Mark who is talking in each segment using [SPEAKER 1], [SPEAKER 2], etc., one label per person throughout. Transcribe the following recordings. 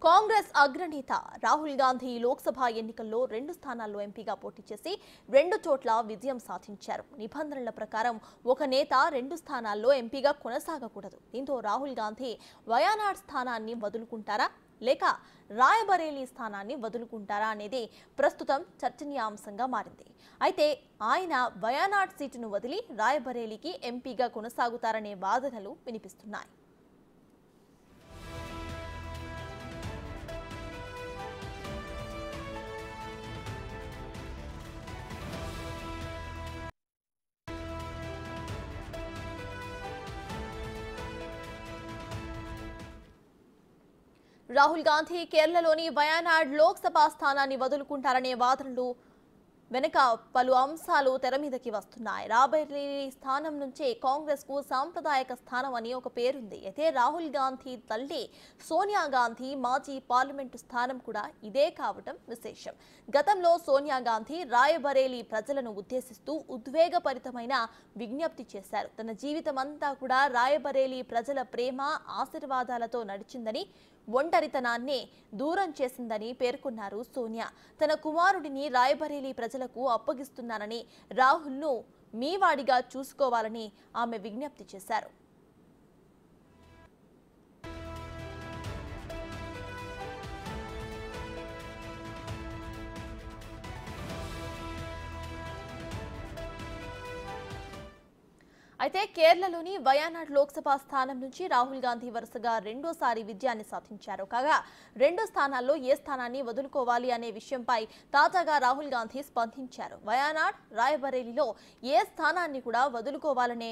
[SPEAKER 1] కాంగ్రెస్ అగ్రనేత రాహుల్ గాంధీ లోక్సభ ఎన్నికల్లో 2 స్థానాల్లో ఎంపీగా పోటీ చేసి 2 చోట్ల విజయం సాధించారు. నిబంధనల ప్రకారం ఒక నేత 2 స్థానాల్లో ఎంపీగా కొనసాగకూడదు. దీంతో రాహుల్ గాంధీ వయానాడ్ స్థానాన్ని వదులుకుంటారా లేక రాయబరేలీ స్థానాన్ని వదులుకుంటారా అనేది ప్రస్తుతం చర్చనీయాంశంగా మారింది. అయితే ఆయన వయానాడ్ సీటును వదిలి రాయబరేలీకి ఎంపీగా కొనసాగుతారనే వాదనలు వినిపిస్తున్నాయి. రాహుల్ గాంధీ కేరళలోని వయానాడ్ లోక్సభ స్థానాన్ని వదులుకుంటారనే వాదనలు వెనుక పలు అంశాలు తెర మీదకి వస్తున్నాయి. రాబరేలీ స్థానం నుంచే కాంగ్రెస్ కు సాంప్రదాయక స్థానం అని ఒక పేరుంది. అయితే రాహుల్ గాంధీ తల్లి సోనియా గాంధీ మాజీ పార్లమెంటు స్థానం కూడా ఇదే కావటం విశేషం. గతంలో సోనియా గాంధీ రాయబరేలీ ప్రజలను ఉద్దేశిస్తూ ఉద్వేగభరితమైన విజ్ఞప్తి చేశారు. తన జీవితం అంతా కూడా రాయబరేలీ ప్రజల ప్రేమ ఆశీర్వాదాలతో నడిచిందని, ఒంటరితనాన్ని దూరం చేసిందని పేర్కొన్నారు సోనియా. తన కుమారుడిని రాయబరేలీ ప్రజలకు అప్పగిస్తున్నానని, రాహుల్ను మీవాడిగా చూసుకోవాలని ఆమె విజ్ఞప్తి చేశారు. అయితే కేరళలోని వయానాడ్ లోక్సభ స్థానం నుంచి రాహుల్ గాంధీ వరుసగా రెండోసారి విజయాన్ని సాధించారు. కాగా 2 స్థానాల్లో ఏ స్థానాన్ని వదులుకోవాలి అనే విషయంపై తాజాగా రాహుల్ గాంధీ స్పందించారు. వయానాడ్, రాయబరేలీలో ఏ స్థానాన్ని కూడా వదులుకోవాలనే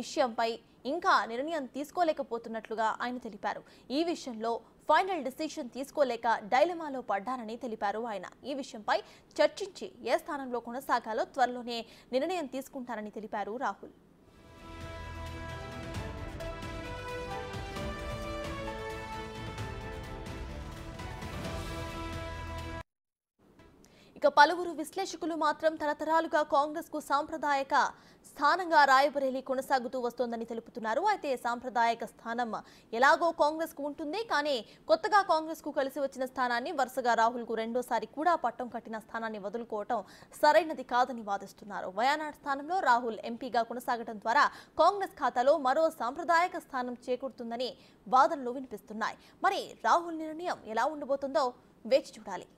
[SPEAKER 1] విషయంపై ఇంకా నిర్ణయం తీసుకోలేకపోతున్నట్లుగా ఆయన తెలిపారు. ఈ విషయంలో ఫైనల్ డిసిషన్ తీసుకోలేక డైలమాలో పడ్డారని తెలిపారు ఆయన. ఈ విషయంపై చర్చించి ఏ స్థానంలో కొనసాగాలో త్వరలోనే నిర్ణయం తీసుకుంటారని తెలిపారు రాహుల్. ఇక పలువురు విశ్లేషకులు మాత్రం తరతరాలుగా కాంగ్రెస్ కు సాంప్రదాయక స్థానంగా రాయబరేలీ కొనసాగుతూ వస్తోందని తెలుపుతున్నారు. అయితే సాంప్రదాయక స్థానం ఎలాగో కాంగ్రెస్ కు ఉంటుంది, కానీ కొత్తగా కాంగ్రెస్ కు కలిసి వచ్చిన స్థానాన్ని వరుసగా రాహుల్ కు రెండోసారి కూడా పట్టం కట్టిన స్థానాన్ని వదులుకోవటం సరైనది కాదని వాదిస్తున్నారు. వయానాడ్ స్థానంలో రాహుల్ ఎంపీగా కొనసాగడం ద్వారా కాంగ్రెస్ ఖాతాలో మరో సాంప్రదాయక స్థానం చేకూరుతుందని వాదనలు వినిపిస్తున్నాయి. మరి రాహుల్ నిర్ణయం ఎలా ఉండబోతుందో వేచి చూడాలి.